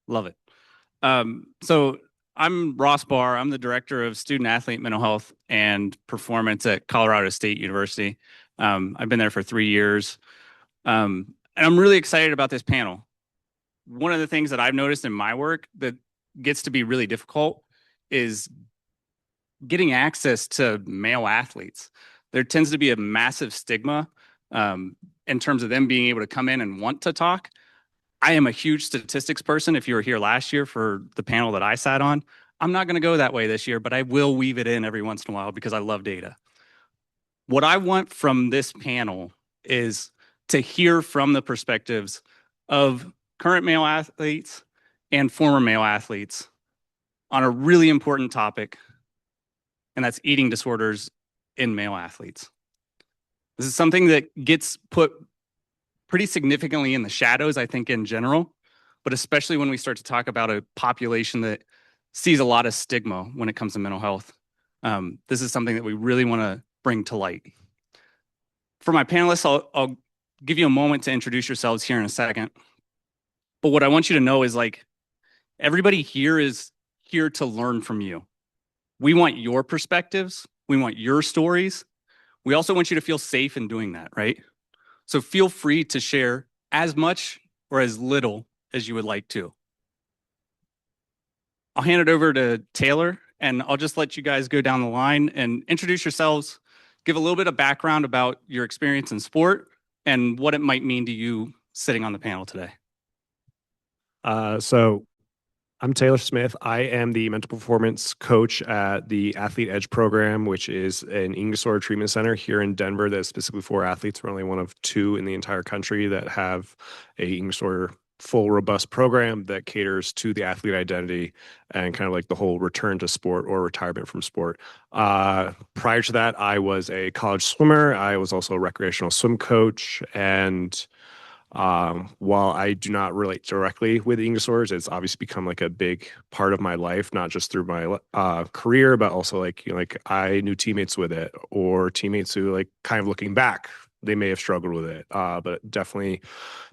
Love it. So I'm Ross Barr. I'm the director of student athlete mental health and performance at Colorado State University. I've been there for 3 years. And I'm really excited about this panel. One of the things that I've noticed in my work that gets to be really difficult is getting access to male athletes. There tends to be a massive stigma in terms of them being able to come in and want to talk. I am a huge statistics person. If you were here last year for the panel that I sat on, I'm not going to go that way this year, but I will weave it in every once in a while because I love data. What I want from this panel is to hear from the perspectives of current male athletes and former male athletes on a really important topic, and that's eating disorders in male athletes. This is something that gets put pretty significantly in the shadows, I think, in general, but especially when we start to talk about a population that sees a lot of stigma when it comes to mental health. This is something that we really want to bring to light. For my panelists, I'll give you a moment to introduce yourselves here in a second. But what I want you to know is everybody here is here to learn from you. We want your perspectives. We want your stories. We also want you to feel safe in doing that, right? So feel free to share as much or as little as you would like to. I'll hand it over to Taylor, and I'll just let you guys go down the line and introduce yourselves, give a little bit of background about your experience in sport and what it might mean to you sitting on the panel today. So I'm Taylor Smith. I am the mental performance coach at the COACmH program, which is an eating disorder treatment center here in Denver that's specifically for athletes. We're only one of two in the entire country that have a eating disorder full robust program that caters to the athlete identity and kind of like the whole return to sport or retirement from sport. Prior to that, I was a college swimmer. I was also a recreational swim coach, and while I do not relate directly with eating disorders, it's obviously become like a big part of my life, not just through my career, but also like I knew teammates with it, or teammates who, like, kind of looking back, they may have struggled with it, but definitely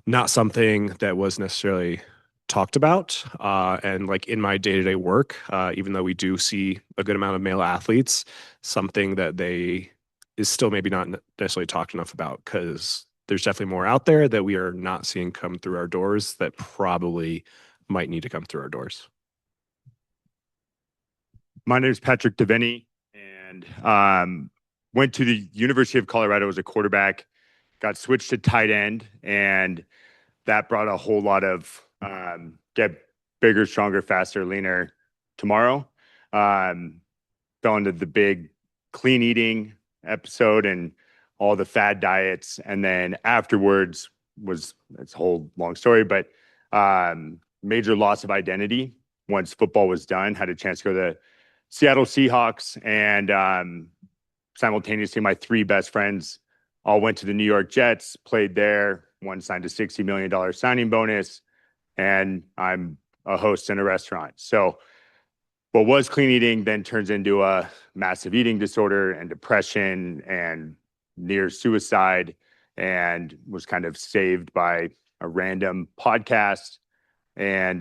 not something that was necessarily talked about. And like in my day-to-day work, even though we do see a good amount of male athletes, something that they is still maybe not necessarily talked enough about, because there's definitely more out there that we are not seeing come through our doors that probably might need to come through our doors. My name is Patrick Devaney, and went to the University of Colorado as a quarterback, got switched to tight end, and that brought a whole lot of get bigger, stronger, faster, leaner tomorrow. Fell into the big clean eating episode and all the fad diets. And then afterwards it's a whole long story, but major loss of identity once football was done. Had a chance to go to the Seattle Seahawks, and simultaneously my three best friends all went to the New York Jets, played there. One signed a $60 million signing bonus, and I'm a host in a restaurant. So what was clean eating then turns into a massive eating disorder and depression and near suicide, and was kind of saved by a random podcast. And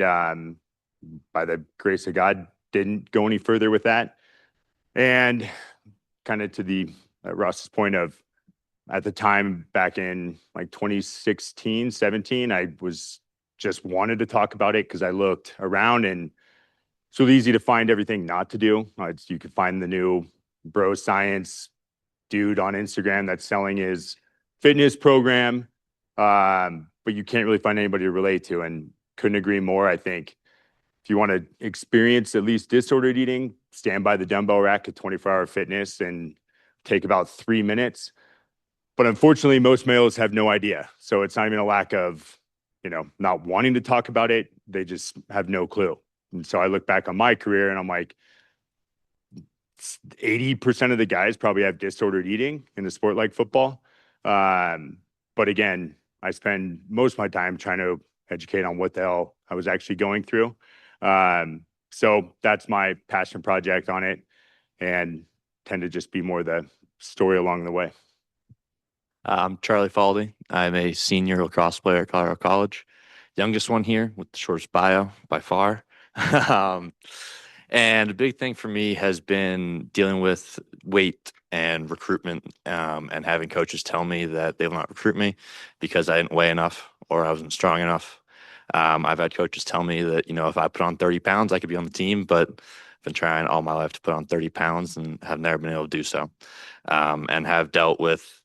by the grace of God, didn't go any further with that. And kind of to the Ross's point of, at the time back in like 2016, 17, I was just wanted to talk about it because I looked around and it's really easy to find everything not to do. You could find the new bro science dude on Instagram that's selling his fitness program, but you can't really find anybody to relate to, and couldn't agree more. I think if you want to experience at least disordered eating, stand by the dumbbell rack at 24-hour fitness and take about 3 minutes. But unfortunately, most males have no idea. So it's not even a lack of, not wanting to talk about it. They just have no clue. And so I look back on my career and I'm like, 80% of the guys probably have disordered eating in a sport like football. But again, I spend most of my time trying to educate on what the hell I was actually going through. So that's my passion project on it, and tend to just be more the story along the way. I'm Charlie Faldy. I'm a senior lacrosse player at Colorado College, youngest one here with the shortest bio by far. Um, and a big thing for me has been dealing with weight and recruitment, and having coaches tell me that they will not recruit me because I didn't weigh enough or I wasn't strong enough. I've had coaches tell me that, if I put on 30 pounds, I could be on the team, but I've been trying all my life to put on 30 pounds and have never been able to do so. And have dealt with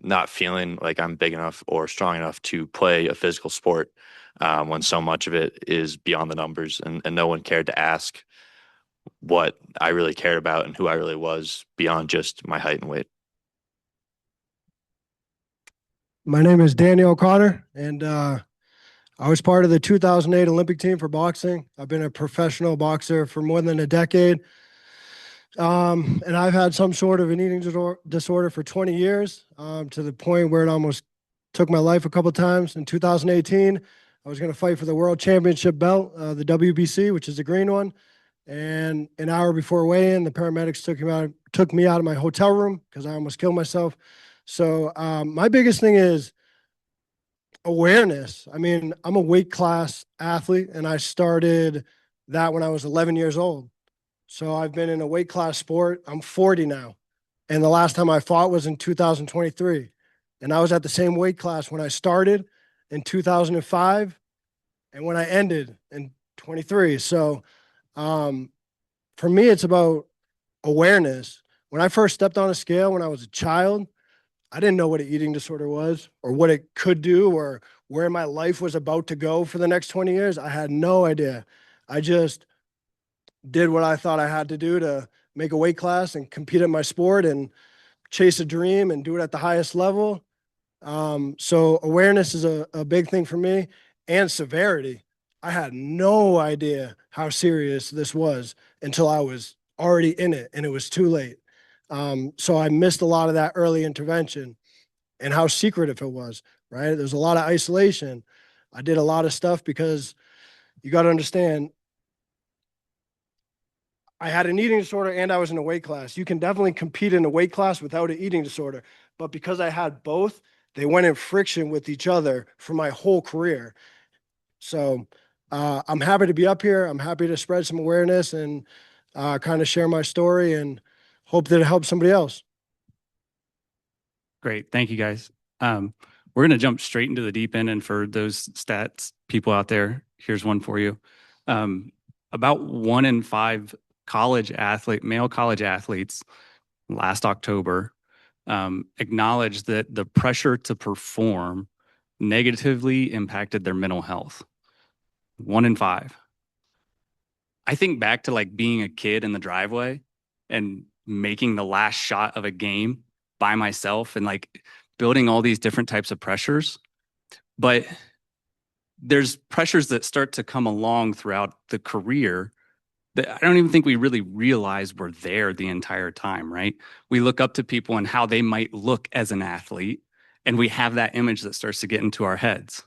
not feeling like I'm big enough or strong enough to play a physical sport, when so much of it is beyond the numbers, and no one cared to ask what I really cared about and who I really was beyond just my height and weight. My name is Daniel O'Connor, and I was part of the 2008 Olympic team for boxing. I've been a professional boxer for more than a decade. And I've had some sort of an eating disorder for 20 years, to the point where it almost took my life a couple of times. In 2018, I was going to fight for the world championship belt, the WBC, which is the green one. And an hour before weigh-in, the paramedics took me out of my hotel room because I almost killed myself. So my biggest thing is awareness. I mean, I'm a weight class athlete, and I started that when I was 11 years old. So I've been in a weight class sport. I'm 40 now. And the last time I fought was in 2023. And I was at the same weight class when I started in 2005 and when I ended in 23. So for me, it's about awareness. When I first stepped on a scale when I was a child, I didn't know what an eating disorder was or what it could do or where my life was about to go for the next 20 years. I had no idea. I just did what I thought I had to do to make a weight class and compete at my sport and chase a dream and do it at the highest level. So awareness is a big thing for me, and severity. I had no idea how serious this was until I was already in it and it was too late. So I missed a lot of that early intervention and how secretive it was, right? There's a lot of isolation. I did a lot of stuff because you got to understand, I had an eating disorder and I was in a weight class. You can definitely compete in a weight class without an eating disorder. But because I had both, they went in friction with each other for my whole career. So I'm happy to be up here. I'm happy to spread some awareness and kind of share my story and hope that it helps somebody else. Great. Thank you, guys. We're going to jump straight into the deep end. And for those stats people out there, here's one for you. About 1 in 5 male college athletes last October acknowledged that the pressure to perform negatively impacted their mental health. 1 in 5. I think back to like being a kid in the driveway and making the last shot of a game by myself and like building all these different types of pressures. But there's pressures that start to come along throughout the career that I don't even think we really realize were there the entire time, right? We look up to people and how they might look as an athlete, and we have that image that starts to get into our heads.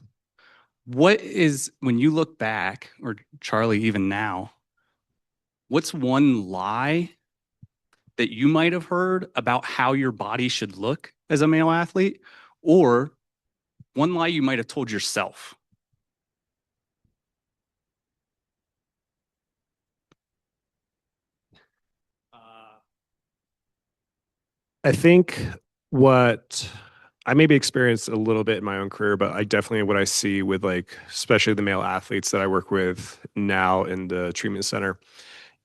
What is, when you look back, or Charlie, even now, what's one lie that you might have heard about how your body should look as a male athlete, or one lie you might have told yourself? I think what I maybe experienced a little bit in my own career, but I definitely what I see with like, especially the male athletes that I work with now in the treatment center,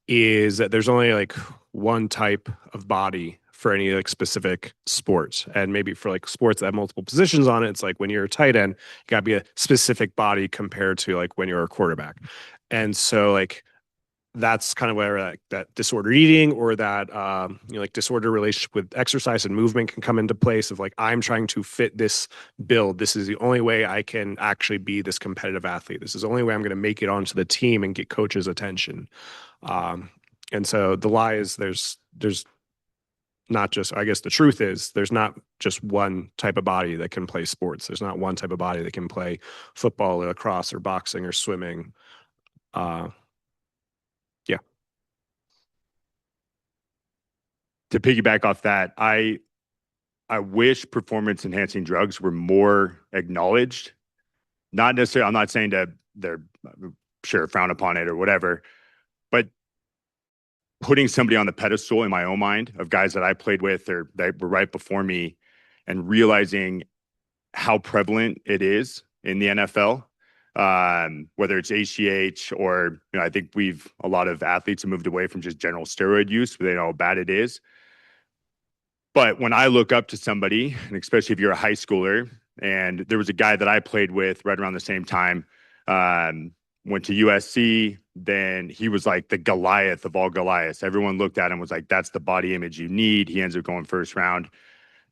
is that there's only like one type of body for any like specific sports. And maybe for like sports that have multiple positions on it, it's like when you're a tight end, you gotta be a specific body compared to like when you're a quarterback. And so like that's kind of where like that disordered eating or that like disordered relationship with exercise and movement can come into place of like, I'm trying to fit this build. This is the only way I can actually be this competitive athlete. This is the only way I'm going to make it onto the team and get coaches' attention. And so the lie is there's not just, I guess the truth is there's not just one type of body that can play sports. There's not one type of body that can play football or lacrosse or boxing or swimming. Yeah. To piggyback off that, I wish performance enhancing drugs were more acknowledged not necessarily, I'm not saying they're sure frown upon it or whatever, but putting somebody on the pedestal in my own mind of guys that I played with or that were right before me and realizing how prevalent it is in the NFL, whether it's HGH or, I think a lot of athletes have moved away from just general steroid use, but they know how bad it is. But when I look up to somebody, and especially if you're a high schooler, and there was a guy that I played with right around the same time, went to USC, then he was like the Goliath of all Goliaths. Everyone looked at him, was like, that's the body image you need. He ends up going first round.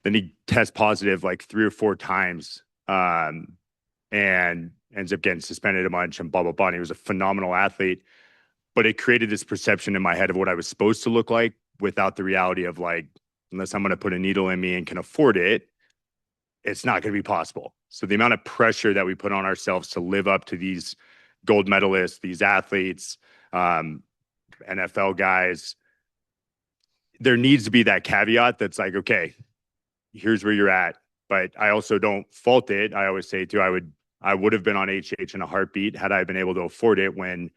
Then he tests positive like 3 or 4 times, and ends up getting suspended a bunch and blah, blah, blah. And he was a phenomenal athlete. But it created this perception in my head of what I was supposed to look like without the reality of like, unless I'm going to put a needle in me and can afford it, it's not going to be possible. So the amount of pressure that we put on ourselves to live up to these gold medalists, these athletes, NFL guys, there needs to be that caveat that's like, okay, here's where you're at. But I also don't fault it. I always say too, I would have been on HH in a heartbeat had I been able to afford it, when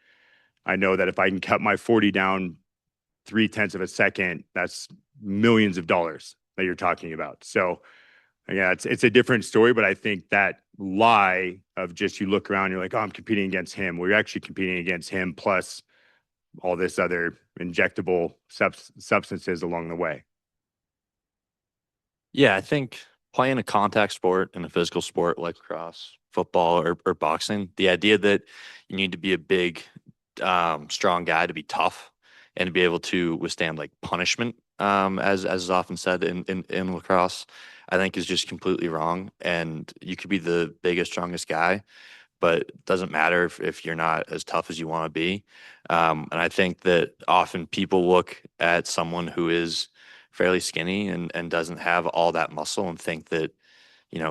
I know that if I can cut my 40 down 0.3 of a second, that's millions of dollars that you're talking about. So yeah, it's a different story, but I think that lie of just you look around, you're like, oh, I'm competing against him. Well, you're actually competing against him plus all this other injectable substances along the way. Yeah, I think playing a contact sport and a physical sport like lacrosse, football, or boxing, the idea that you need to be a big, strong guy to be tough and to be able to withstand like punishment, as is often said in lacrosse, I think is just completely wrong. And you could be the biggest, strongest guy, but it doesn't matter if you're not as tough as you want to be. And I think that often people look at someone who is fairly skinny and doesn't have all that muscle and think that,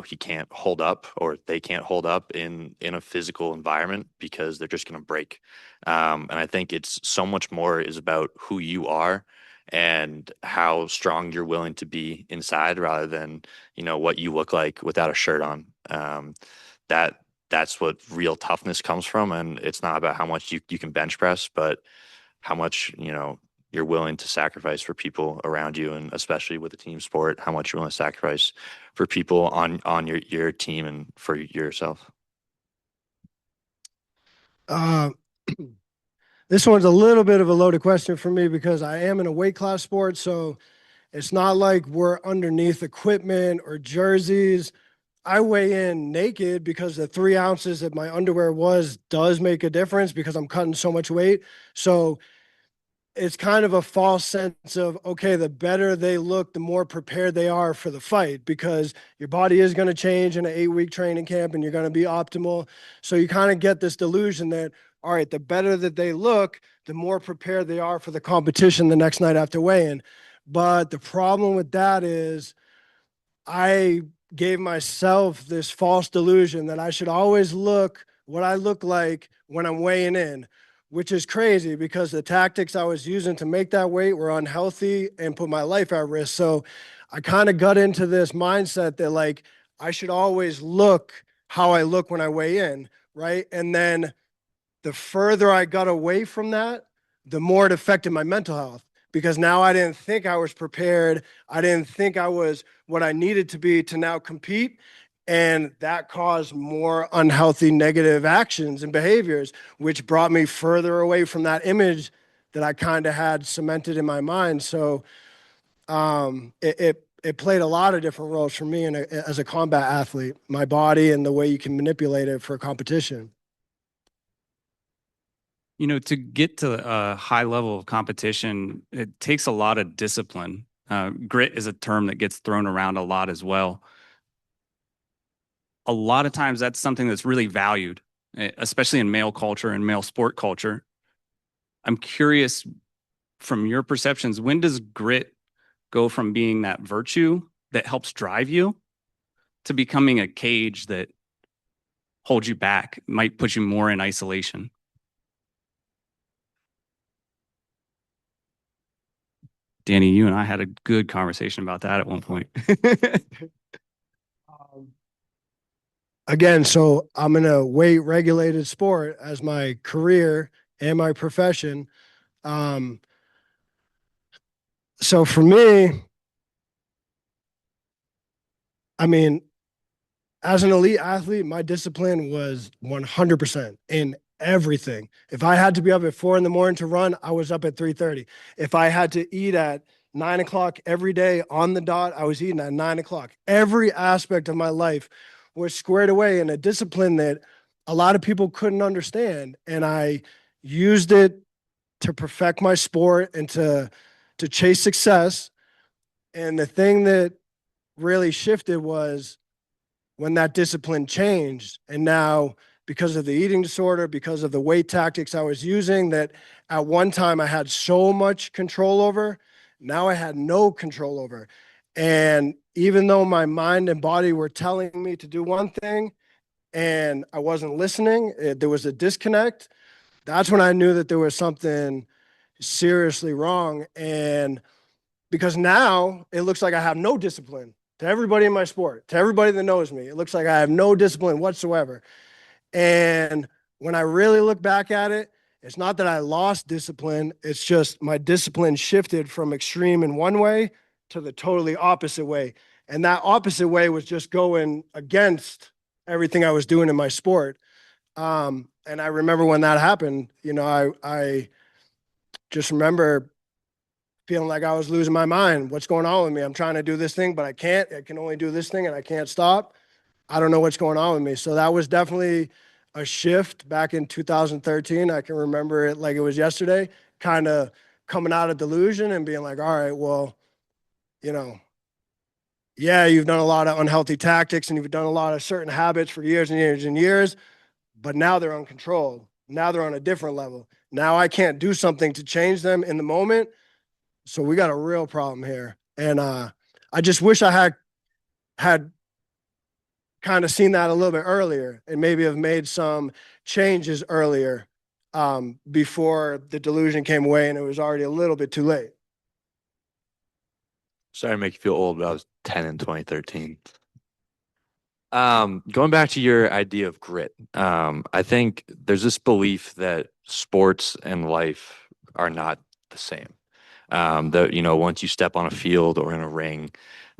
he can't hold up or they can't hold up in a physical environment because they're just going to break. And I think it's so much more is about who you are and how strong you're willing to be inside rather than, what you look like without a shirt on. That that's what real toughness comes from. And it's not about how much you can bench press, but how much, you're willing to sacrifice for people around you. And especially with a team sport, how much you're willing to sacrifice for people on your team and for yourself. Uh, this one's a little bit of a loaded question for me because I am in a weight class sport. So it's not like we're underneath equipment or jerseys. I weigh in naked because the 3 ounces that my underwear does make a difference because I'm cutting so much weight. So it's kind of a false sense of, okay, the better they look, the more prepared they are for the fight because your body is going to change in an 8-week training camp and you're going to be optimal. So you kind of get this delusion that, all right, the better that they look, the more prepared they are for the competition the next night after weigh-in. But the problem with that is I gave myself this false delusion that I should always look what I look like when I'm weighing in, which is crazy because the tactics I was using to make that weight were unhealthy and put my life at risk. So I kind of got into this mindset that like I should always look how I look when I weigh in, right? And then the further I got away from that, the more it affected my mental health because now I didn't think I was prepared. I didn't think I was what I needed to be to now compete. And that caused more unhealthy negative actions and behaviors, which brought me further away from that image that I kind of had cemented in my mind. So it played a lot of different roles for me as a combat athlete, my body and the way you can manipulate it for a competition. To get to a high level of competition, it takes a lot of discipline. Grit is a term that gets thrown around a lot as well. A lot of times that's something that's really valued, especially in male culture and male sport culture. I'm curious from your perceptions, when does grit go from being that virtue that helps drive you to becoming a cage that holds you back, might put you more in isolation? Danny, you and I had a good conversation about that at one point. again, so I'm in a weight regulated sport as my career and my profession. Um, so for me, I mean, as an elite athlete, my discipline was 100% in everything. If I had to be up at 4 in the morning to run, I was up at 3:30. If I had to eat at 9 o'clock every day on the dot, I was eating at 9 o'clock. Every aspect of my life was squared away in a discipline that a lot of people couldn't understand. And I used it to perfect my sport and to chase success. And the thing that really shifted was when that discipline changed. And now, because of the eating disorder, because of the weight tactics I was using, that at one time I had so much control over, now I had no control over. And even though my mind and body were telling me to do one thing and I wasn't listening, there was a disconnect. That's when I knew that there was something seriously wrong. And because now it looks like I have no discipline to everybody in my sport, to everybody that knows me. It looks like I have no discipline whatsoever. And when I really look back at it, it's not that I lost discipline. It's just my discipline shifted from extreme in one way to the totally opposite way. And that opposite way was just going against everything I was doing in my sport. And I remember when that happened, I just remember feeling like I was losing my mind. What's going on with me? I'm trying to do this thing, but I can't. I can only do this thing and I can't stop. I don't know what's going on with me. So that was definitely a shift back in 2013. I can remember it like it was yesterday, kind of coming out of delusion and being like, all right, well, you know, yeah, you've done a lot of unhealthy tactics and you've done a lot of certain habits for years and years and years, but now they're uncontrolled. Now they're on a different level. Now I can't do something to change them in the moment. So we got a real problem here. And I just wish I had kind of seen that a little bit earlier and maybe have made some changes earlier before the delusion came away and it was already a little bit too late. Sorry to make you feel old, but I was 10 in 2013. Going back to your idea of grit, I think there's this belief that sports and life are not the same. That, once you step on a field or in a ring,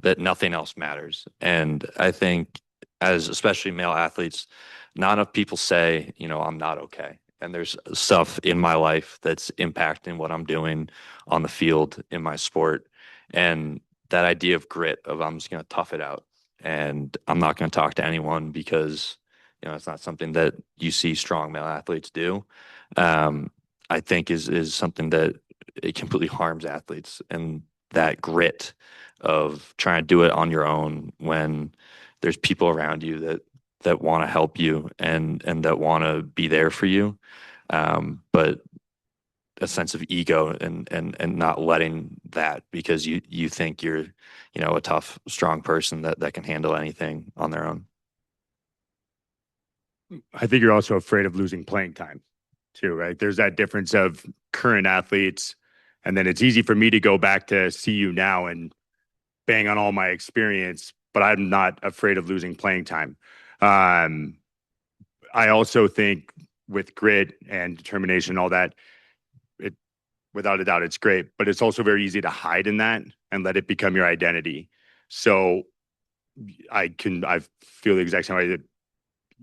that nothing else matters. And I think, as especially male athletes, not enough people say, I'm not okay. And there's stuff in my life that's impacting what I'm doing on the field in my sport. And that idea of grit, of I'm just going to tough it out and I'm not going to talk to anyone because, it's not something that you see strong male athletes do. I think is something that it completely harms athletes, and that grit of trying to do it on your own when there's people around you that want to help you and that want to be there for you, but a sense of ego and not letting that because you think you're a tough strong person that can handle anything on their own. I think you're also afraid of losing playing time too, right? There's that difference of current athletes, and then it's easy for me to go back to CU now and bang on all my experience, but I'm not afraid of losing playing time. I also think with grit and determination and all that, it without a doubt it's great, but it's also very easy to hide in that and let it become your identity. So I feel the exact same way that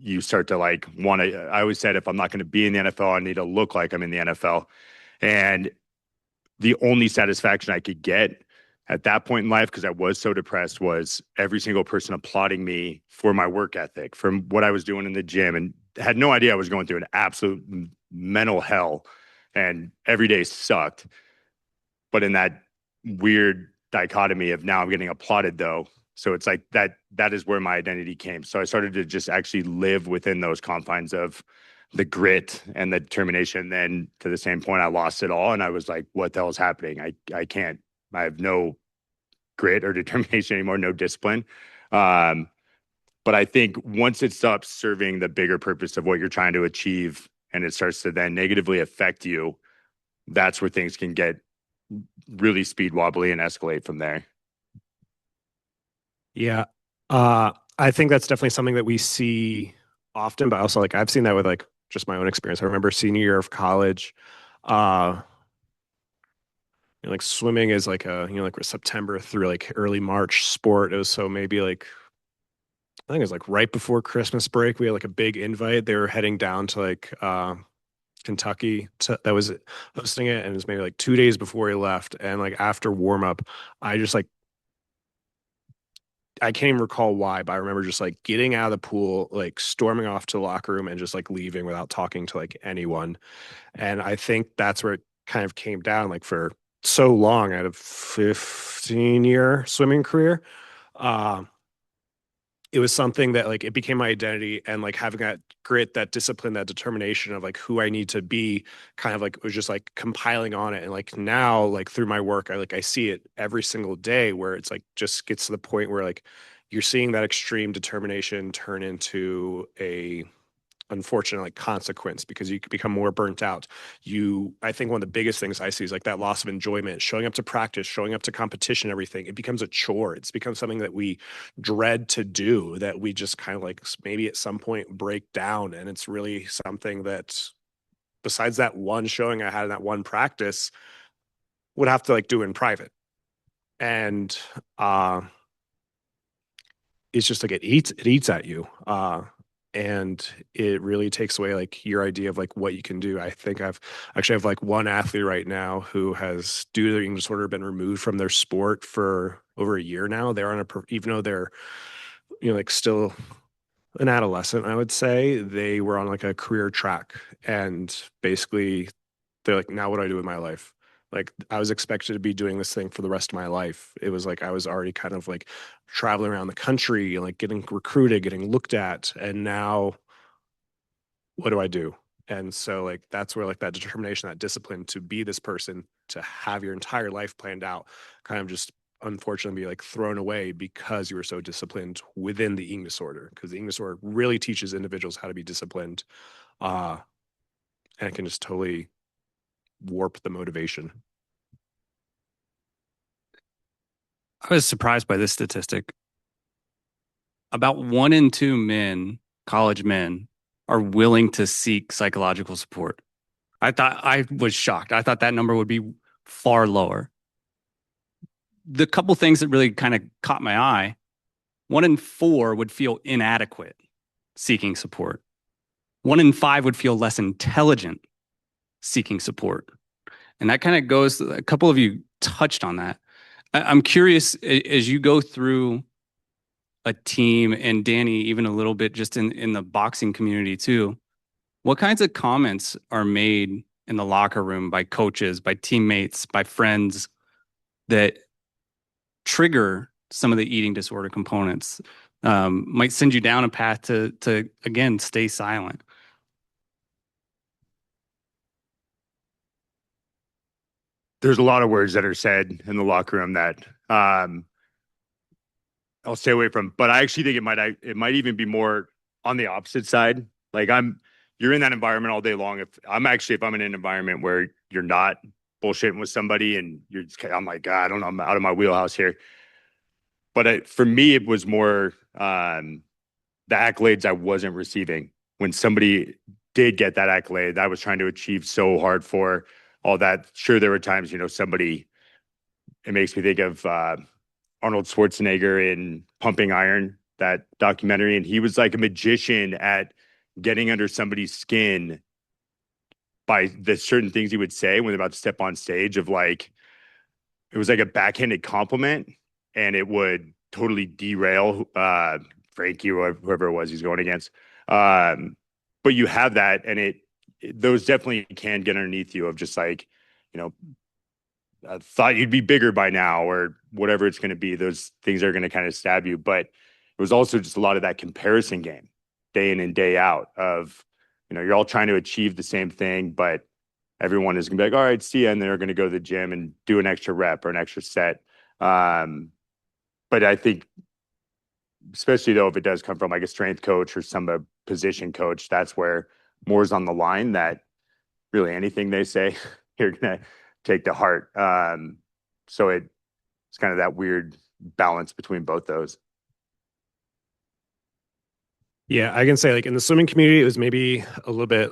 you start to like want to. I always said if I'm not going to be in the NFL, I need to look like I'm in the NFL. And the only satisfaction I could get at that point in life, because I was so depressed, was every single person applauding me for my work ethic, for what I was doing in the gym, and had no idea I was going through an absolute mental hell, and every day sucked. But in that weird dichotomy of now I'm getting applauded though. So it's like that is where my identity came. So I started to just actually live within those confines of the grit and the determination. Then to the same point, I lost it all. And I was like, what the hell is happening? I can't, I have no grit or determination anymore, no discipline. But I think once it stops serving the bigger purpose of what you're trying to achieve and it starts to then negatively affect you, that's where things can get really speed wobbly and escalate from there. Yeah. I think that's definitely something that we see often, but also like I've seen that with like just my own experience. I remember senior year of college, uh, like swimming is like a, like September through like early March sport. It was so maybe like, I think it was like right before Christmas break. We had like a big invite. They were heading down to like Kentucky that was hosting it, and it was maybe like 2 days before he left. And like after warm up, I just like I can't even recall why, but I remember just like getting out of the pool, like storming off to the locker room and just like leaving without talking to like anyone. And I think that's where it kind of came down, like for so long out of 15-year swimming career. Uh, it was something that like it became my identity, and like having that grit, that discipline, that determination of like who I need to be kind of like was just like compiling on it. And like now, like through my work, I see it every single day where it's like just gets to the point where like you're seeing that extreme determination turn into a unfortunate like consequence because you could become more burnt out. I think one of the biggest things I see is like that loss of enjoyment, showing up to practice, showing up to competition, everything. It becomes a chore. It's become something that we dread to do, that we just kind of like maybe at some point break down. And it's really something that, besides that one showing I had in that one practice, would have to like do in private. And it's just like it eats at you. And it really takes away like your idea of like what you can do. I think I've actually have like one athlete right now who has, due to their eating disorder, been removed from their sport for over a year now. They're on even though they're, like still an adolescent, I would say, they were on like a career track. And basically they're like, now what do I do with my life? Like I was expected to be doing this thing for the rest of my life. It was like I was already kind of like traveling around the country, like getting recruited, getting looked at, and now what do I do? And so like that's where like that determination, that discipline to be this person, to have your entire life planned out, kind of just unfortunately be like thrown away because you were so disciplined within the eating disorder. Because the eating disorder really teaches individuals how to be disciplined, uh, and it can just totally warp the motivation. I was surprised by this statistic. About 1 in 2 men, college men, are willing to seek psychological support. I was shocked. I thought that number would be far lower. The couple things that really kind of caught my eye: 1 in 4 would feel inadequate seeking support. 1 in 5 would feel less intelligent seeking support. And that kind of goes, a couple of you touched on that. I'm curious, as you go through a team, and Danny, even a little bit just in the boxing community too, what kinds of comments are made in the locker room by coaches, by teammates, by friends that trigger some of the eating disorder components, might send you down a path to again, stay silent? There's a lot of words that are said in the locker room that I'll stay away from, but I actually think it might even be more on the opposite side. Like you're in that environment all day long. If I'm in an environment where you're not bullshitting with somebody and I'm like, God, I don't know, I'm out of my wheelhouse here. But for me, it was more the accolades I wasn't receiving. When somebody did get that accolade that I was trying to achieve so hard for, all that. Sure, there were times, somebody, it makes me think of Arnold Schwarzenegger in Pumping Iron, that documentary. And he was like a magician at getting under somebody's skin by the certain things he would say when they're about to step on stage, of like, it was like a backhanded compliment, and it would totally derail Frankie or whoever it was he's going against. But you have that, and those definitely can get underneath you, of just like, I thought you'd be bigger by now, or whatever it's going to be. Those things are going to kind of stab you. But it was also just a lot of that comparison game, day in and day out, of, you're all trying to achieve the same thing, but everyone is going to be like, all right, see ya. And they're going to go to the gym and do an extra rep or an extra set. But I think, especially though, if it does come from like a strength coach or some position coach, that's where more is on the line, that really anything they say, you're going to take to heart. So it's kind of that weird balance between both those. Yeah, I can say like in the swimming community, it was maybe a little bit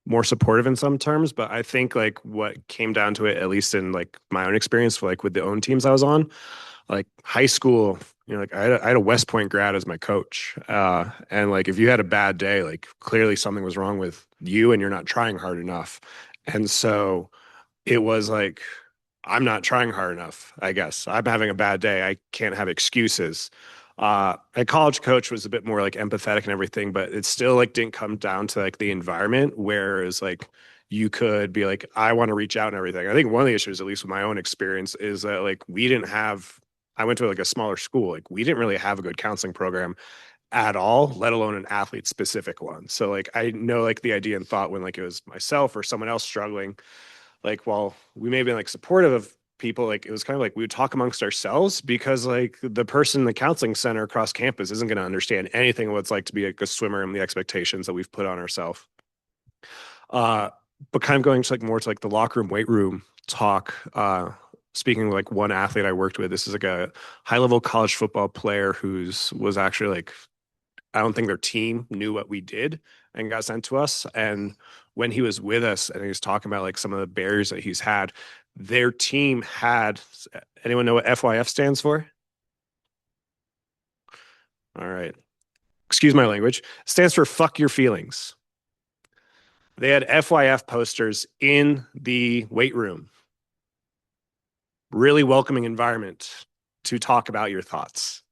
more supportive in some terms, but I think like what came down to it, at least in like my own experience, like with the own teams I was on, like high school, like I had a West Point grad as my coach. And like if you had a bad day, like clearly something was wrong with you and you're not trying hard enough. And so it was like, I'm not trying hard enough, I guess. I'm having a bad day. I can't have excuses. A college coach was a bit more like empathetic and everything, but it still like didn't come down to like the environment where it's like you could be like, I want to reach out and everything. I think one of the issues, at least with my own experience, is that like we didn't have, I went to like a smaller school, like we didn't really have a good counseling program at all, let alone an athlete specific one. So like I know like the idea and thought when like it was myself or someone else struggling, like while we may have been like supportive of people, like it was kind of like we would talk amongst ourselves because like the person in the counseling center across campus isn't going to understand anything of what it's like to be like a swimmer and the expectations that we've put on ourselves. uh but kind of going to like more to like the locker room, weight room talk. Speaking of like one athlete I worked with, this is like a high level college football player who's was actually like, I don't think their team knew what we did and got sent to us. And when he was with us and he was talking about like some of the barriers that he's had, their team had, anyone know what FYF stands for? All right. Excuse my language. Stands for fuck your feelings. They had FYF posters in the weight room. Really welcoming environment to talk about your thoughts.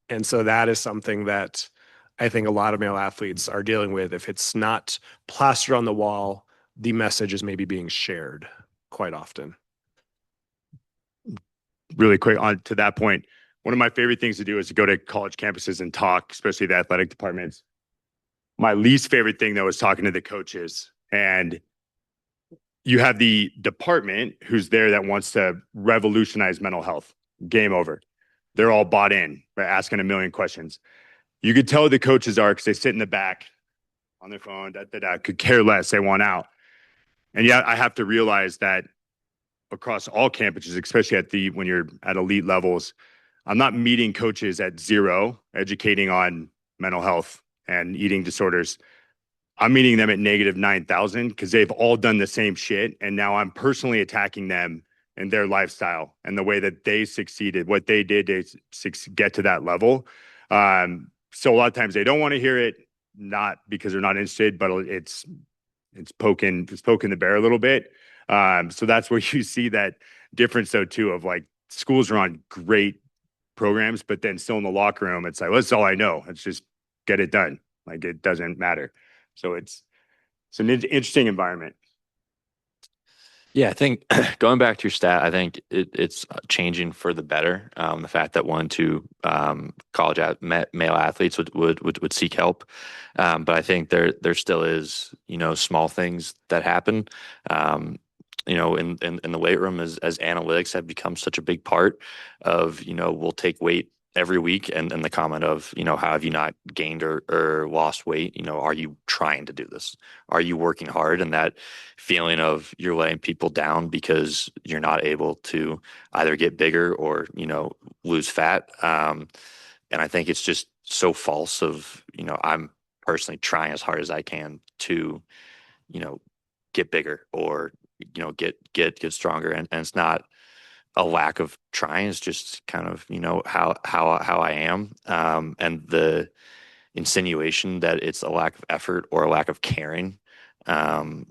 And so that is something that I think a lot of male athletes are dealing with. If it's not plastered on the wall, the message is maybe being shared quite often. Really quick on to that point, one of my favorite things to do is to go to college campuses and talk, especially the athletic departments. My least favorite thing though is talking to the coaches. And you have the department who's there that wants to revolutionize mental health. Game over. They're all bought in by asking a million questions. You could tell the coaches are because they sit in the back on their phone, could care less. They want out. And yet I have to realize that across all campuses, especially at the when you're at elite levels, I'm not meeting coaches at zero, educating on mental health and eating disorders. I'm meeting them at negative 9,000 because they've all done the same shit. And now I'm personally attacking them and their lifestyle and the way that they succeeded, what they did to get to that level. So a lot of times they don't want to hear it, not because they're not interested, but it's poking the bear a little bit. So that's where you see that difference though too of like schools are on great programs, but then still in the locker room, it's like, well, that's all I know. It's just get it done. Like it doesn't matter. So it's an interesting environment. Yeah, I think going back to your stat, I think it's changing for the better. The fact that 1, 2 college male athletes would seek help, but I think there still is small things that happen. In the weight room as analytics have become such a big part of we'll take weight every week and the comment of how have you not gained or lost weight, are you trying to do this, are you working hard, and that feeling of you're letting people down because you're not able to either get bigger or lose fat. And I think it's just so false of I'm personally trying as hard as I can to you know get bigger or get stronger, and it's not a lack of trying. It's just kind of how I am, and the insinuation that it's a lack of effort or a lack of caring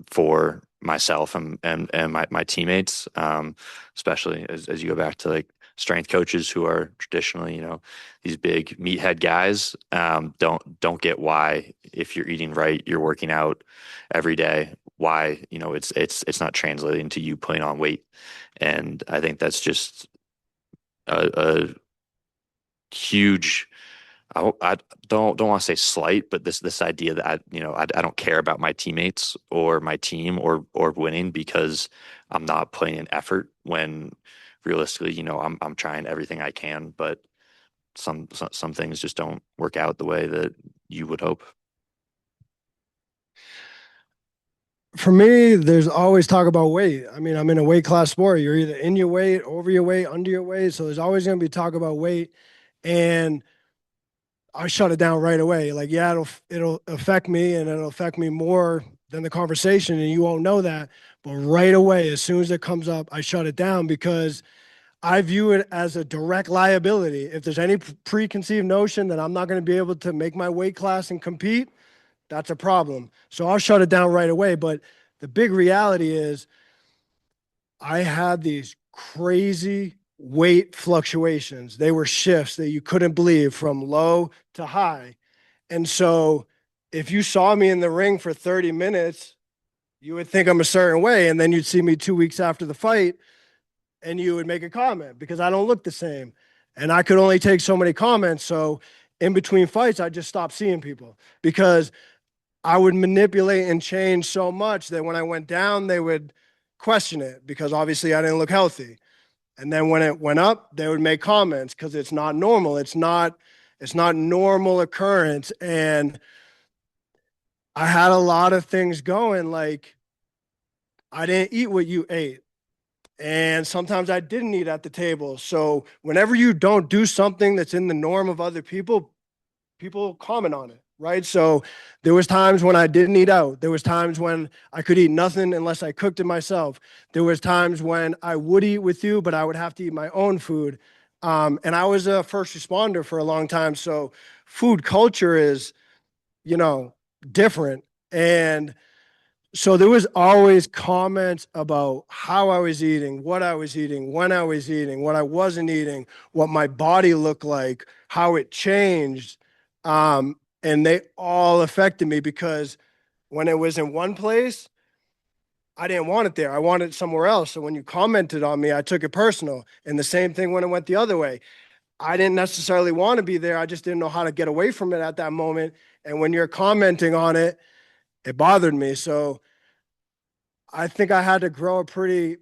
for myself and my teammates, especially as you go back to like strength coaches who are traditionally these big meathead guys, don't get why if you're eating right, you're working out every day, why it's not translating to you putting on weight. And I think that's just a huge, I don't want to say slight, but this idea that I don't care about my teammates or my team or winning because I'm not putting in effort when realistically I'm trying everything I can, but some things just don't work out the way that you would hope. For me, there's always talk about weight. I mean, I'm in a weight class sport. You're either in your weight, over your weight, under your weight. So there's always going to be talk about weight. And I shut it down right away. Like, yeah, it'll affect me, and it'll affect me more than the conversation, and you won't know that. But right away, as soon as it comes up, I shut it down because I view it as a direct liability. If there's any preconceived notion that I'm not going to be able to make my weight class and compete, that's a problem. So I'll shut it down right away. But the big reality is I had these crazy weight fluctuations. They were shifts that you couldn't believe from low to high. And so if you saw me in the ring for 30 minutes, you would think I'm a certain way. And then you'd see me 2 weeks after the fight and you would make a comment because I don't look the same. And I could only take so many comments. So in between fights, I just stopped seeing people because I would manipulate and change so much that when I went down, they would question it because obviously I didn't look healthy. And then when it went up, they would make comments because it's not normal. It's not normal occurrence. And I had a lot of things going, like I didn't eat what you ate. And sometimes I didn't eat at the table. So whenever you don't do something that's in the norm of other people, people comment on it, right? So there was times when I didn't eat out. There was times when I could eat nothing unless I cooked it myself. There was times when I would eat with you, but I would have to eat my own food. And I was a first responder for a long time. So food culture is, you know, different. And so there was always comments about how I was eating, what I was eating, when I was eating, what I wasn't eating, what my body looked like, how it changed. And they all affected me because when it was in one place, I didn't want it there. I wanted it somewhere else. So when you commented on me, I took it personal. And the same thing when it went the other way. I didn't necessarily want to be there. I just didn't know how to get away from it at that moment. And when you're commenting on it, it bothered me. So I think I had to grow a pretty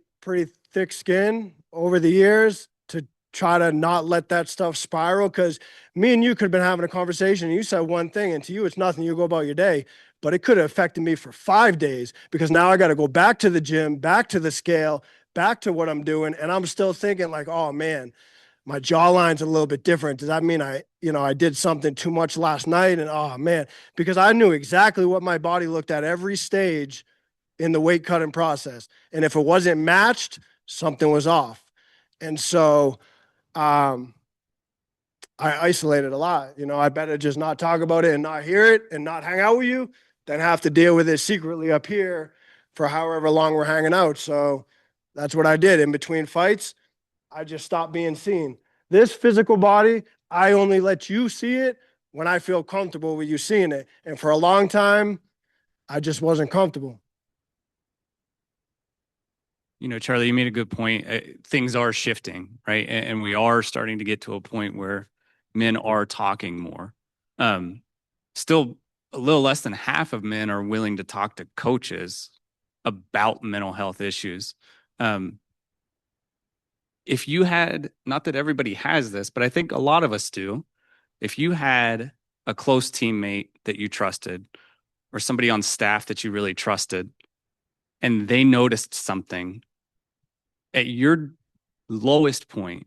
thick skin over the years to try to not let that stuff spiral. Because me and you could have been having a conversation and you said one thing and to you it's nothing, you go about your day. But it could have affected me for 5 days because now I got to go back to the gym, back to the scale, back to what I'm doing. And I'm still thinking like, oh man, my jawline's a little bit different. Does that mean I did something too much last night? And oh man, because I knew exactly what my body looked at every stage in the weight cutting process. And if it wasn't matched, something was off. And so um, I isolated a lot. I better just not talk about it and not hear it and not hang out with you than have to deal with it secretly up here for however long we're hanging out. So that's what I did. In between fights, I just stopped being seen. This physical body, I only let you see it when I feel comfortable with you seeing it. And for a long time, I just wasn't comfortable. Charlie, you made a good point. Things are shifting, right? And we are starting to get to a point where men are talking more. Still, a little less than half of men are willing to talk to coaches about mental health issues. If you had, not that everybody has this, but I think a lot of us do, if you had a close teammate that you trusted or somebody on staff that you really trusted, and they noticed something at your lowest point,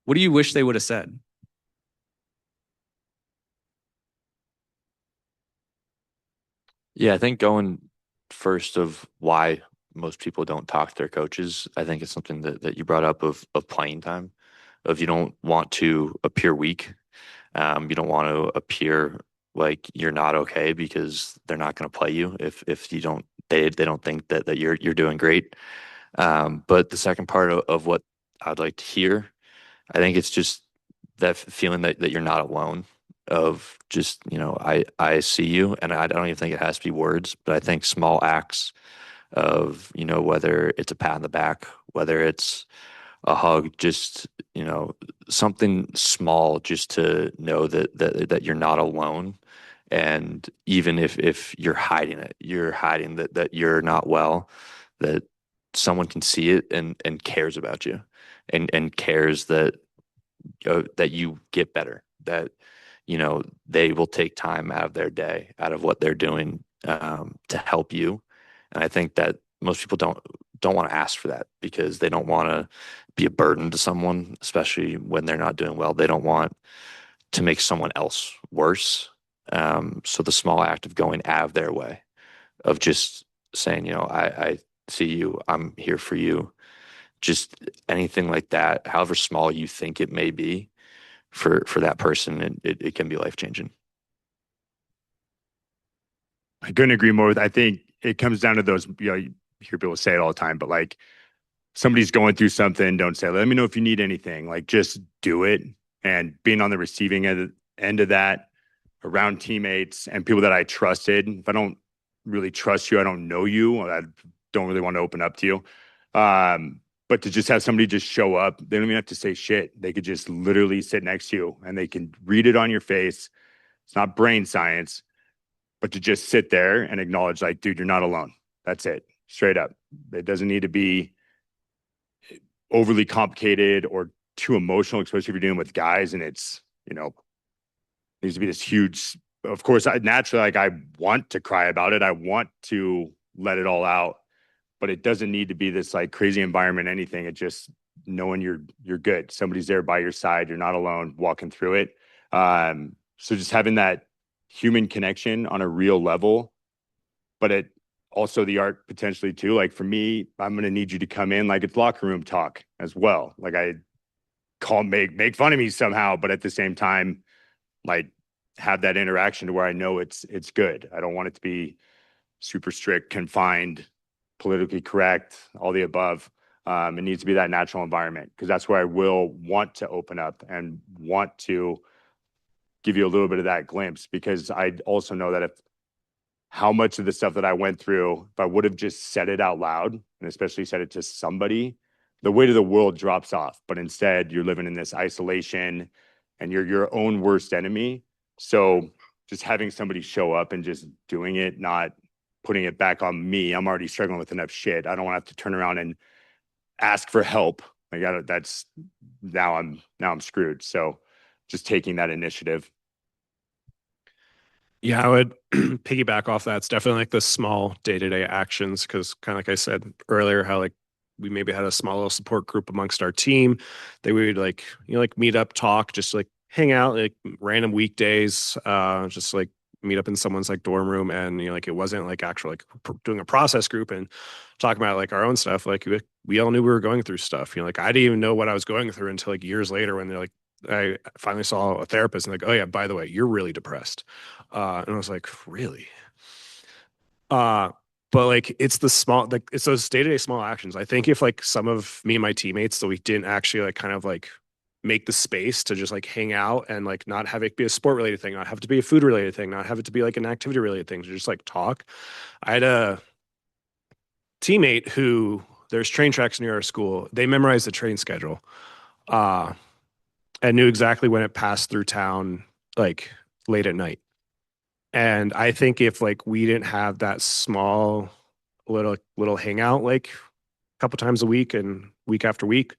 what do you wish they would have said? Yeah, I think going first of why most people don't talk to their coaches, I think it's something that you brought up of playing time, of you don't want to appear weak. You don't want to appear like you're not okay because they're not going to play you if you don't they don't think that you're doing great. But the second part of what I'd like to hear, I think it's just that feeling that you're not alone of just, I see you, and I don't even think it has to be words, but I think small acts of, whether it's a pat on the back, whether it's a hug, just, something small just to know that you're not alone. And even if you're hiding it, you're hiding that you're not well, that someone can see it and cares about you and cares that you get better, that they will take time out of their day, out of what they're doing, to help you. And I think that most people don't want to ask for that because they don't want to be a burden to someone, especially when they're not doing well. They don't want to make someone else worse. So the small act of going out of their way, of just saying, I see you, I'm here for you, just anything like that, however small you think it may be for that person, and it can be life changing. I couldn't agree more with. I think it comes down to those. You hear people say it all the time, but like somebody's going through something, don't say, "Let me know if you need anything." Like just do it, and being on the receiving end of that, around teammates and people that I trusted. If I don't really trust you, I don't know you, I don't really want to open up to you. But to just have somebody just show up, they don't even have to say shit. They could just literally sit next to you and they can read it on your face. It's not brain science, but to just sit there and acknowledge, like, dude, you're not alone. That's it. Straight up. It doesn't need to be overly complicated or too emotional, especially if you're dealing with guys and it's, needs to be this huge. Of course, I want to cry about it. I want to let it all out, but it doesn't need to be this like crazy environment, anything. It just knowing you're good. Somebody's there by your side. You're not alone walking through it. So just having that human connection on a real level, but it also the art potentially too. Like for me, I'm going to need you to come in like it's locker room talk as well. Like I make fun of me somehow, but at the same time, like have that interaction to where I know it's good. I don't want it to be super strict, confined, politically correct, all the above. It needs to be that natural environment because that's where I will want to open up and want to give you a little bit of that glimpse because I also know that if how much of the stuff that I went through, if I would have just said it out loud and especially said it to somebody, the weight of the world drops off. But instead, you're living in this isolation and you're your own worst enemy. So just having somebody show up and just doing it, not putting it back on me. I'm already struggling with enough shit. I don't want to have to turn around and ask for help. That's now I'm screwed. So just taking that initiative. Yeah, I would piggyback off that. It's definitely like the small day-to-day actions because kind of like I said earlier, how like we maybe had a small little support group amongst our team that we would like, meet up, talk, just like hang out, like random weekdays, just like meet up in someone's like dorm room. And, like it wasn't like actual like doing a process group and talking about like our own stuff. Like we all knew we were going through stuff, like I didn't even know what I was going through until like years later when they're like, I finally saw a therapist and like, oh yeah, by the way, you're really depressed. And I was like, really? Uh, but like it's the small, like it's those day-to-day small actions. I think if like some of me and my teammates, so we didn't actually like kind of like make the space to just like hang out and like not have it be a sport related thing, not have it to be a food related thing, not have it to be like an activity related thing, to just like talk. I had a teammate who there's train tracks near our school. They memorized the train schedule. And knew exactly when it passed through town, like late at night. And I think if like we didn't have that small little hangout like a couple times a week and week after week,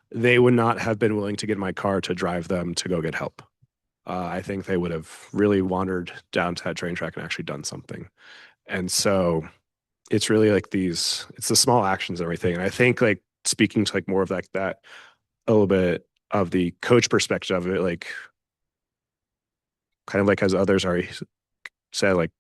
they would not have been willing to get in my car to drive them to go get help. I think they would have really wandered down to that train track and actually done something. And so it's really like it's the small actions and everything. And I think like speaking to like more of like that a little bit of the coach perspective of it, like kind of like as others already said, like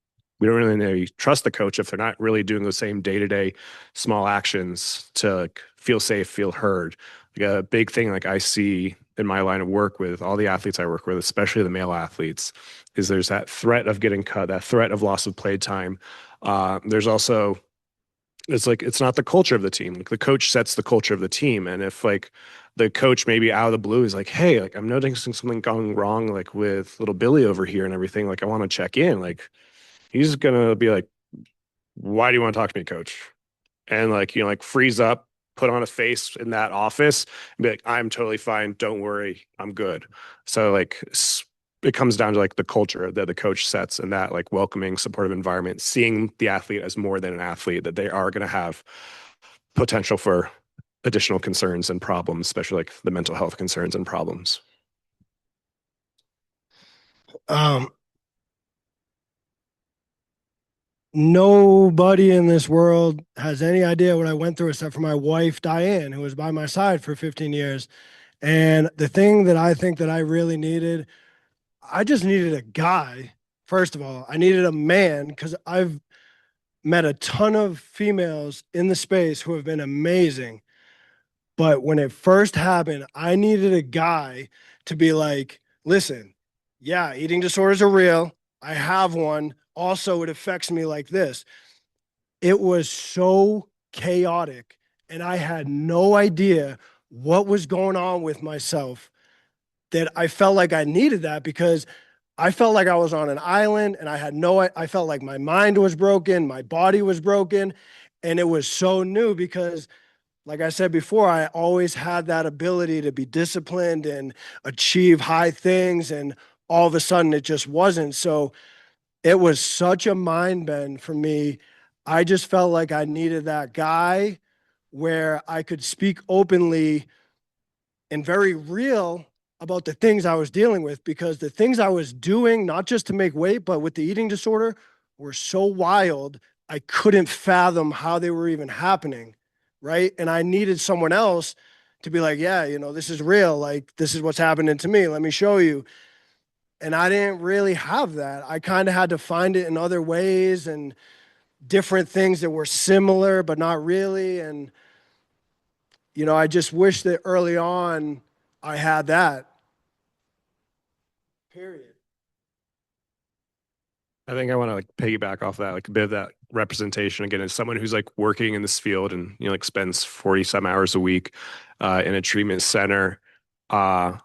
we don't really trust the coach if they're not really doing the same day-to-day small actions to like feel safe, feel heard. Like a big thing like I see in my line of work with all the athletes I work with, especially the male athletes, is there's that threat of getting cut, that threat of loss of play time. There's also it's like it's not the culture of the team. Like the coach sets the culture of the team, and if like the coach maybe out of the blue is like, "Hey, like I'm noticing something going wrong, like with little Billy over here and everything. Like I want to check in." Like he's gonna be like, "Why do you want to talk to me, coach?" And like like freeze up, put on a face in that office, and be like, "I'm totally fine. Don't worry, I'm good." So like it comes down to like the culture that the coach sets and that like welcoming, supportive environment, seeing the athlete as more than an athlete, that they are going to have potential for additional concerns and problems, especially like the mental health concerns and problems. Nobody in this world has any idea what I went through except for my wife, Diane, who was by my side for 15 years. And the thing that I think that I really needed I just needed a guy. First of all, I needed a man because I've met a ton of females in the space who have been amazing. But when it first happened, I needed a guy to be like, listen, yeah, eating disorders are real. I have one. Also, it affects me like this. It was so chaotic, and I had no idea what was going on with myself that I felt like I needed that because I felt like I was on an island and I felt like my mind was broken, my body was broken. And it was so new because, like I said before, I always had that ability to be disciplined and achieve high things. And all of a sudden it just wasn't. So it was such a mind bend for me. I just felt like I needed that guy where I could speak openly and very real about the things I was dealing with because the things I was doing, not just to make weight, but with the eating disorder, were so wild. I couldn't fathom how they were even happening. Right. And I needed someone else to be like, yeah, this is real. Like, this is what's happening to me. Let me show you. And I didn't really have that. I kind of had to find it in other ways and different things that were similar, but not really. And, I just wish that early on I had that. Period. I think I want to like piggyback off that, like a bit of that representation again, as someone who's like working in this field and like spends 40 some hours a week in a treatment center. Uh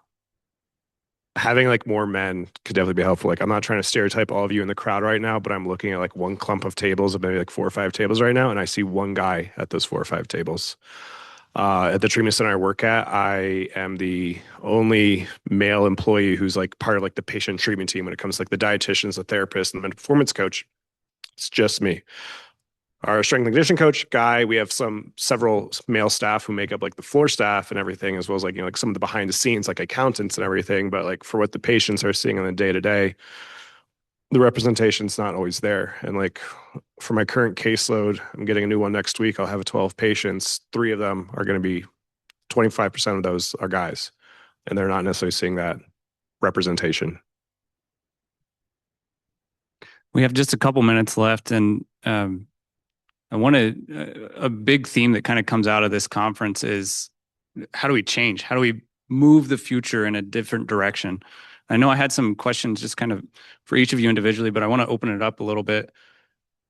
Having like more men could definitely be helpful. Like I'm not trying to stereotype all of you in the crowd right now, but I'm looking at like one clump of tables of maybe like 4 or 5 tables right now, and I see one guy at those 4 or 5 tables. At the treatment center I work at, I am the only male employee who's like part of like the patient treatment team when it comes to like the dietitians, the therapist, and the mental performance coach. It's just me. Our strength and conditioning coach guy, we have several male staff who make up like the floor staff and everything, as well as like like some of the behind the scenes like accountants and everything. But like for what the patients are seeing on the day to day, the representation's not always there. And like for my current caseload, I'm getting a new one next week. I'll have 12 patients. 3 of them are going to be 25% of those are guys, and they're not necessarily seeing that representation. We have just a couple minutes left, and I want a big theme that kind of comes out of this conference is how do we change? How do we move the future in a different direction? I know I had some questions just kind of for each of you individually, but I want to open it up a little bit.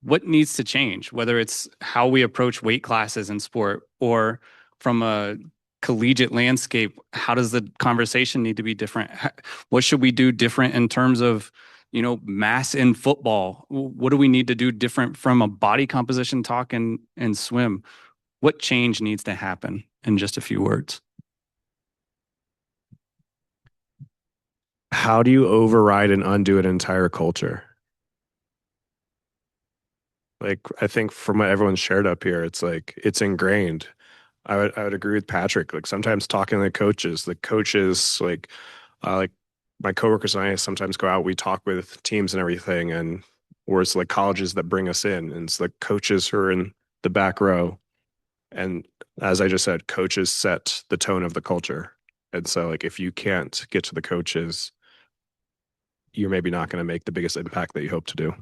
What needs to change, whether it's how we approach weight classes in sport or from a collegiate landscape, how does the conversation need to be different? What should we do different in terms of, mass in football? What do we need to do different from a body composition talk and swim? What change needs to happen in just a few words? How do you override and undo an entire culture? Like I think from what everyone's shared up here, it's like it's ingrained. I would agree with Patrick. Like sometimes talking to the coaches like my coworkers and I sometimes go out, we talk with teams and everything, and or it's like colleges that bring us in, and it's like coaches who are in the back row. And as I just said, coaches set the tone of the culture. And so like if you can't get to the coaches, you're maybe not going to make the biggest impact that you hope to do.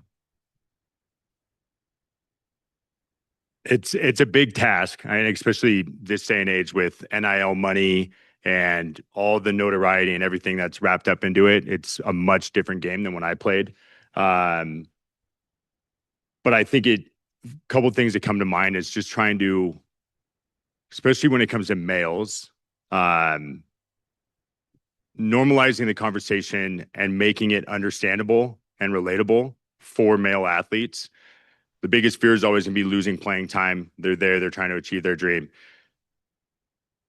It's a big task, and especially this day and age with NIL money and all the notoriety and everything that's wrapped up into it. It's a much different game than when I played. But I think a couple things that come to mind is just trying to, especially when it comes to males, normalizing the conversation and making it understandable and relatable for male athletes. The biggest fear is always going to be losing playing time. They're there, they're trying to achieve their dream.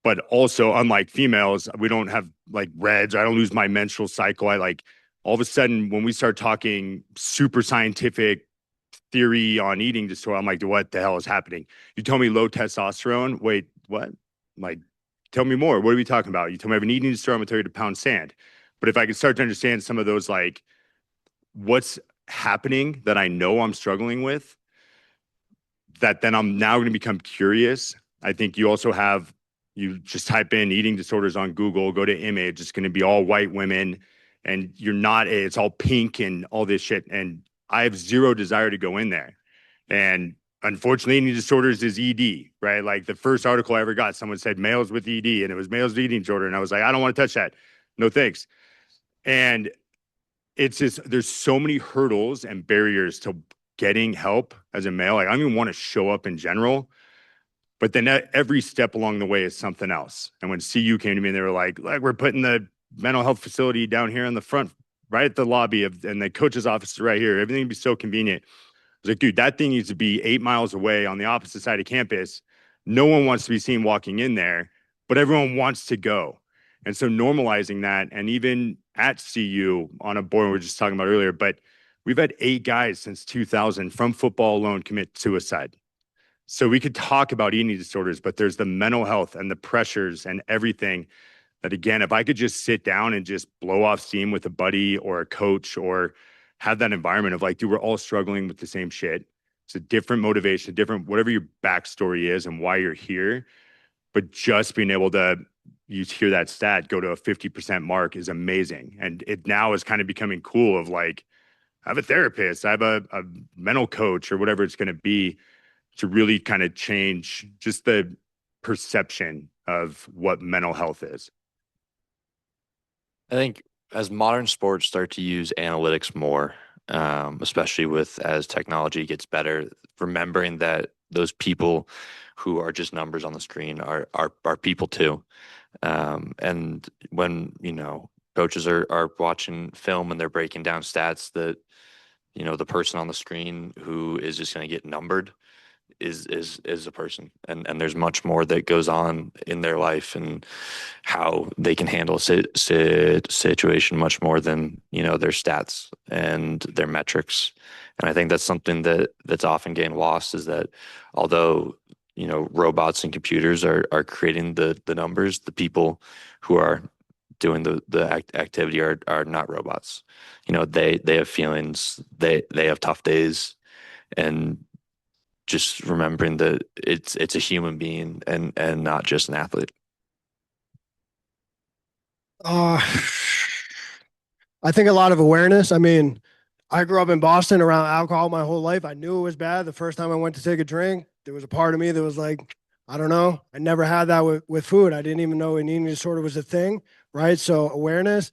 But also, unlike females, we don't have like reds. I don't lose my menstrual cycle. I like all of a sudden when we start talking super scientific theory on eating disorder, I'm like, what the hell is happening? You tell me low testosterone. Wait, what? Like, tell me more. What are we talking about? You tell me I have an eating disorder, I'm gonna tell you to pound sand. But if I could start to understand some of those, like what's happening that I know I'm struggling with, that then I'm now going to become curious. I think you also have, you just type in eating disorders on Google, go to COACmH, it's going to be all white women and it's all pink and all this shit. And I have zero desire to go in there. And unfortunately, eating disorders is ED, right? Like the first article I ever got, someone said males with ED, and it was males with eating disorder. And I was like, I don't want to touch that. No thanks. And it's just, there's so many hurdles and barriers to getting help as a male. Like, I don't even want to show up in general. But then every step along the way is something else. And when CU came to me, they were like, we're putting the mental health facility down here in the front, right at the lobby and the coach's office is right here. Everything would be so convenient. I was like, dude, that thing needs to be 8 miles away on the opposite side of campus. No one wants to be seen walking in there, but everyone wants to go. And so normalizing that, and even at CU on a board we were just talking about earlier, but we've had 8 guys since 2000 from football alone commit suicide. So we could talk about eating disorders, but there's the mental health and the pressures and everything that, again, if I could just sit down and just blow off steam with a buddy or a coach, or have that environment of like, dude, we're all struggling with the same shit. It's a different motivation, different, whatever your backstory is and why you're here. But just being able to, you hear that stat, go to a 50% mark is amazing. And it now is kind of becoming cool of like, I have a therapist, I have a mental coach or whatever it's going to be, to really kind of change just the perception of what mental health is. I think as modern sports start to use analytics more, especially as technology gets better, remembering that those people who are just numbers on the screen are people too. And when, coaches are watching film and they're breaking down stats, that, the person on the screen who is just going to get numbered is a person, and there's much more that goes on in their life and how they can handle a situation much more than their stats and their metrics. And I think that's something that's often getting lost, is that although robots and computers are creating the numbers, the people who are doing the activity are not robots. They have feelings, they have tough days, and just remembering that it's a human being and not just an athlete. Uh, I think a lot of awareness. I mean, I grew up in Boston around alcohol my whole life. I knew it was bad. The first time I went to take a drink, there was a part of me that was like, I don't know. I never had that with food. I didn't even know an eating disorder was a thing, right? So awareness,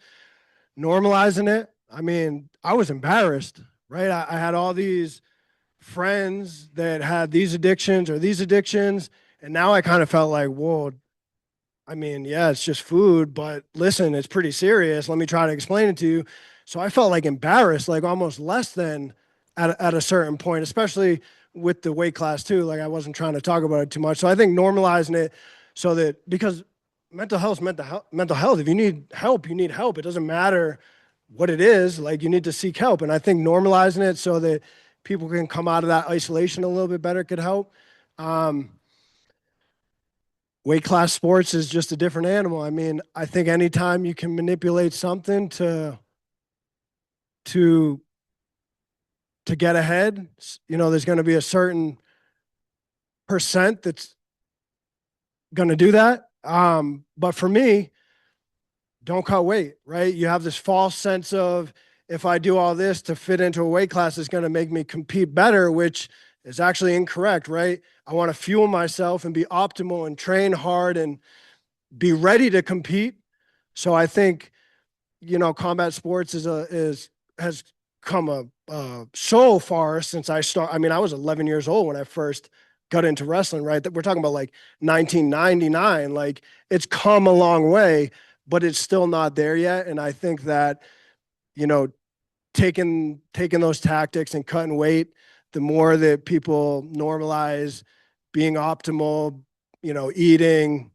normalizing it. I mean, I was embarrassed, right? I had all these friends that had these addictions or these addictions, and now I kind of felt like, whoa, I mean, yeah, it's just food, but listen, it's pretty serious. Let me try to explain it to you. So I felt like embarrassed, like almost less than at a certain point, especially with the weight class too. Like I wasn't trying to talk about it too much. So I think normalizing it so that, because mental health is mental health. If you need help, you need help. It doesn't matter what it is, like you need to seek help. And I think normalizing it so that people can come out of that isolation a little bit better could help. Weight class sports is just a different animal. I mean, I think anytime you can manipulate something to get ahead, there's going to be a certain percent that's going to do that. But for me, don't cut weight, right? You have this false sense of, if I do all this to fit into a weight class, it's going to make me compete better, which is actually incorrect, right? I want to fuel myself and be optimal and train hard and be ready to compete. So I think, combat sports has come so far since I started. I mean, I was 11 years old when I first got into wrestling, right? That we're talking about like 1999. Like it's come a long way, but it's still not there yet. And I think that, taking those tactics and cutting weight, the more that people normalize being optimal, eating,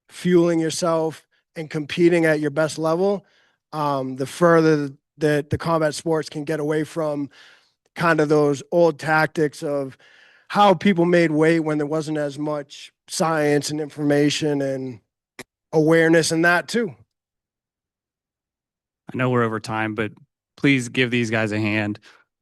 fueling yourself, and competing at your best level, the further that the combat sports can get away from kind of those old tactics of how people made weight when there wasn't as much science and information and awareness in that too. I know we're over time, but please give these guys a hand.